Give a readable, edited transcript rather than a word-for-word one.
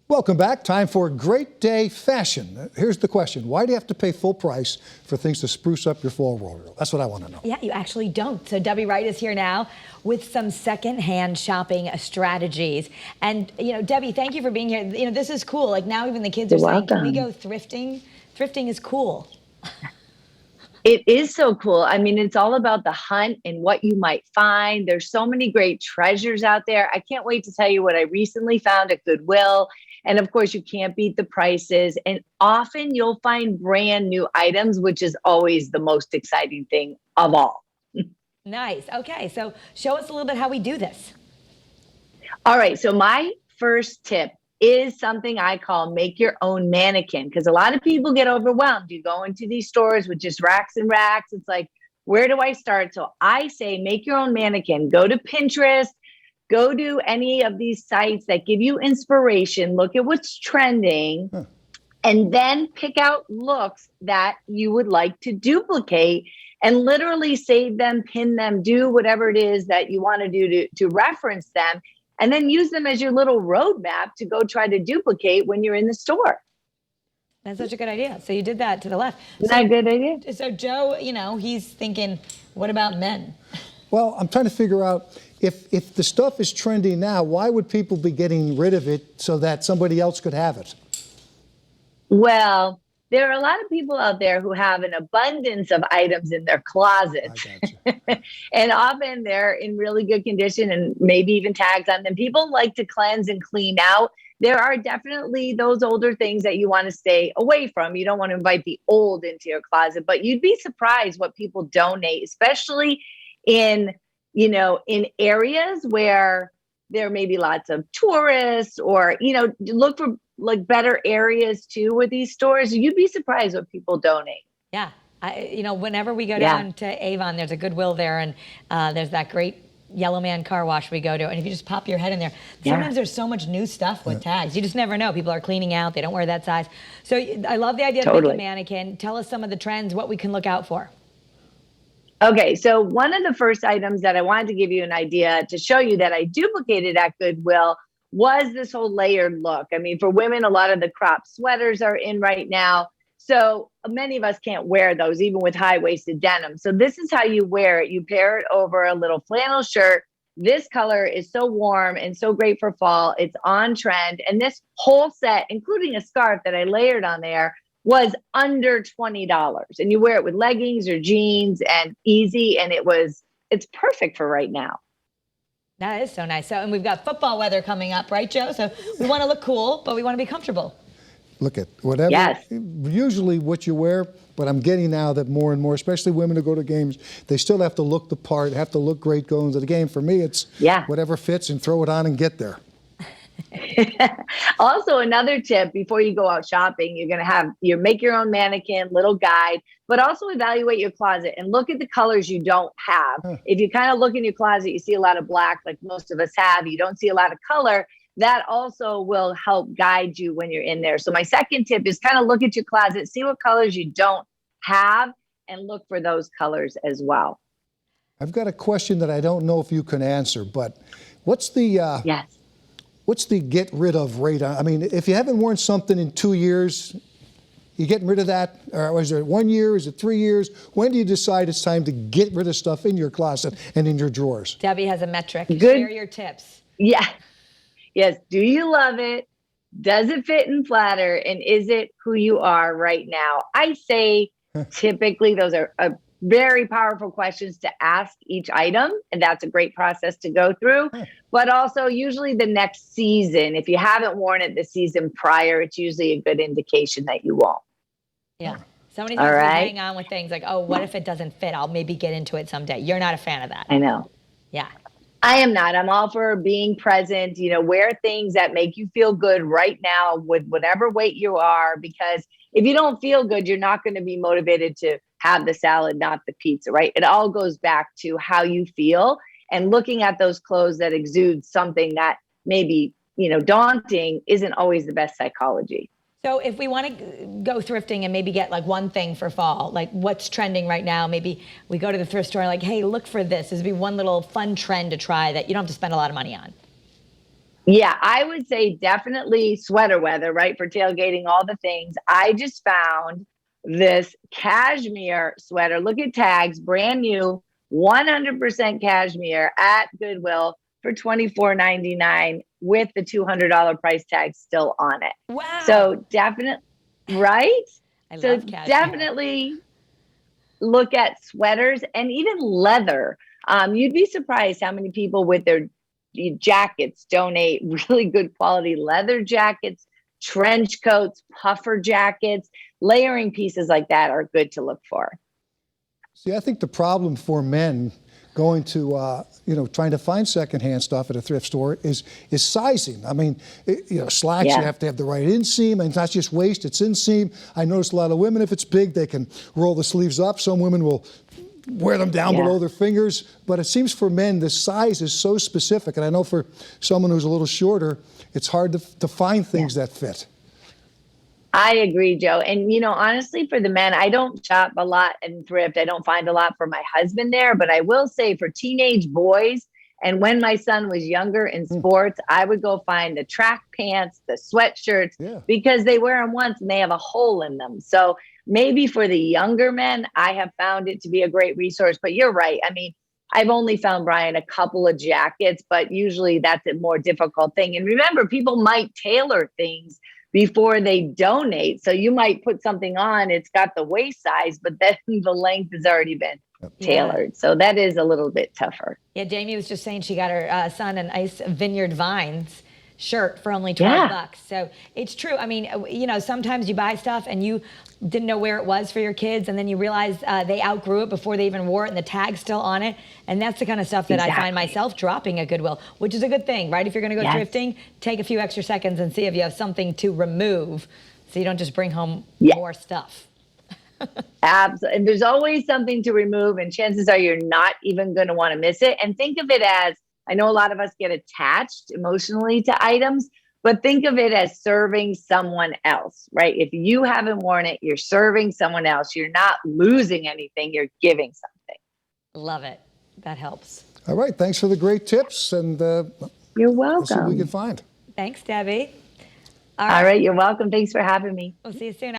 Welcome back. Time for Great Day Fashion. Here's the question. Why do you have to pay full price for things to spruce up your fall wardrobe? That's what I want to know. Yeah, you actually don't. So Debbie Wright is here now with some secondhand shopping strategies. And, Debbie, thank you for being here. This is cool. Like now even the kids are saying, can we go thrifting? Thrifting is cool. It is so cool. I mean, it's all about the hunt and what you might find. There's so many great treasures out there. I can't wait to tell you what I recently found at Goodwill. And of course, you can't beat the prices. And often you'll find brand new items, which is always the most exciting thing of all. Nice. Okay. So show us a little bit how we do this. All right. So my first tip is something I call make your own mannequin, because a lot of people get overwhelmed. You go into these stores with just racks and racks. It's like, where do I start? So I say make your own mannequin. Go to Pinterest. Go to any of these sites that give you inspiration, look at what's trending, and then pick out looks that you would like to duplicate and literally save them, pin them, do whatever it is that you want to do to reference them, and then use them as your little roadmap to go try to duplicate when you're in the store. That's such a good idea. So you did that to the left. Isn't that a good idea? So Joe, he's thinking, what about men? Well, I'm trying to figure out if the stuff is trendy now, why would people be getting rid of it so that somebody else could have it? Well, there are a lot of people out there who have an abundance of items in their closets. And often they're in really good condition and maybe even tags on them. People like to cleanse and clean out. There are definitely those older things that you want to stay away from. You don't want to invite the old into your closet, but you'd be surprised what people donate, especially in areas where there may be lots of tourists or, look for like better areas too with these stores. You'd be surprised what people donate. Yeah. Whenever we go down to Avon, there's a Goodwill there and there's that great Yellow Man car wash we go to. And if you just pop your head in there, sometimes there's so much new stuff with tags. You just never know. People are cleaning out. They don't wear that size. So I love the idea of making a mannequin. Tell us some of the trends, what we can look out for. Okay, so one of the first items that I wanted to give you an idea to show you that I duplicated at Goodwill was this whole layered look. I mean, for women, a lot of the crop sweaters are in right now. So many of us can't wear those, even with high-waisted denim. So this is how you wear it. You pair it over a little flannel shirt. This color is so warm and so great for fall. It's on trend. And this whole set, including a scarf that I layered on there, was under $20, and you wear it with leggings or jeans and easy. And it's perfect for right now. That is so nice. So, and we've got football weather coming up, right, Joe? So we want to look cool, but we want to be comfortable. Look at whatever, usually what you wear, but I'm getting now that more and more, especially women who go to games, they still have to look the part, have to look great going to the game. For me, it's whatever fits and throw it on and get there. Also, another tip before you go out shopping, you're going to have make your own mannequin, little guide, but also evaluate your closet and look at the colors you don't have. If you kind of look in your closet, you see a lot of black, like most of us have, you don't see a lot of color. That also will help guide you when you're in there. So my second tip is kind of look at your closet, see what colors you don't have, and look for those colors as well. I've got a question that I don't know if you can answer, but what's the what's the get rid of rate? I mean, if you haven't worn something in 2 years, you getting rid of that? Or is it 1 year? Is it 3 years? When do you decide it's time to get rid of stuff in your closet and in your drawers? Debbie has a metric. Share your tips. Yeah. Yes. Do you love it? Does it fit and flatter? And is it who you are right now? I say typically those are very powerful questions to ask each item. And that's a great process to go through. But also usually the next season, if you haven't worn it the season prior, it's usually a good indication that you won't. Yeah. So many times we hang on with things like, oh, what if it doesn't fit? I'll maybe get into it someday. You're not a fan of that. I know. Yeah. I am not. I'm all for being present, wear things that make you feel good right now with whatever weight you are, because if you don't feel good, you're not going to be motivated to have the salad, not the pizza, right? It all goes back to how you feel and looking at those clothes that exude something that maybe, daunting isn't always the best psychology. So if we want to go thrifting and maybe get like one thing for fall, like what's trending right now, maybe we go to the thrift store and like, hey, look for this. This would be one little fun trend to try that you don't have to spend a lot of money on. Yeah, I would say definitely sweater weather, right? For tailgating, all the things. I just found this cashmere sweater. Look at tags, brand new, 100% cashmere at Goodwill for $24.99 with the $200 price tag still on it. Wow. So definitely, right? I So love cashmere. definitely look at sweaters and even leather. You'd be surprised how many people with their jackets donate really good quality leather jackets, trench coats, puffer jackets. Layering pieces like that are good to look for. See, I think the problem for men going to, trying to find secondhand stuff at a thrift store is sizing. I mean, slacks, you have to have the right inseam, and it's not just waist, it's inseam. I notice a lot of women, if it's big, they can roll the sleeves up. Some women will wear them down below their fingers. But it seems for men, the size is so specific. And I know for someone who's a little shorter, it's hard to find things that fit. I agree, Joe. And, honestly, for the men, I don't shop a lot in thrift. I don't find a lot for my husband there. But I will say for teenage boys, and when my son was younger in sports, I would go find the track pants, the sweatshirts, because they wear them once and they have a hole in them. So maybe for the younger men, I have found it to be a great resource. But you're right. I mean, I've only found, Brian, a couple of jackets, but usually that's a more difficult thing. And remember, people might tailor things before they donate. So you might put something on, it's got the waist size, but then the length has already been tailored. So that is a little bit tougher. Yeah, Jamie was just saying she got her son an Ice Vineyard Vines shirt for only $12. So it's true. I mean, sometimes you buy stuff and you didn't know where it was for your kids, and then you realize they outgrew it before they even wore it, and the tag's still on it. And that's the kind of stuff that I find myself dropping at Goodwill, which is a good thing, right? If you're going to go thrifting, take a few extra seconds and see if you have something to remove, so you don't just bring home more stuff. Absolutely. And there's always something to remove, and chances are you're not even going to want to miss it. And think of it as, I know a lot of us get attached emotionally to items, but think of it as serving someone else, right? If you haven't worn it, you're serving someone else. You're not losing anything, you're giving something. Love it. That helps. All right. Thanks for the great tips. And you're welcome. We'll see what we can find. Thanks, Debbie. All right. You're welcome. Thanks for having me. We'll see you soon.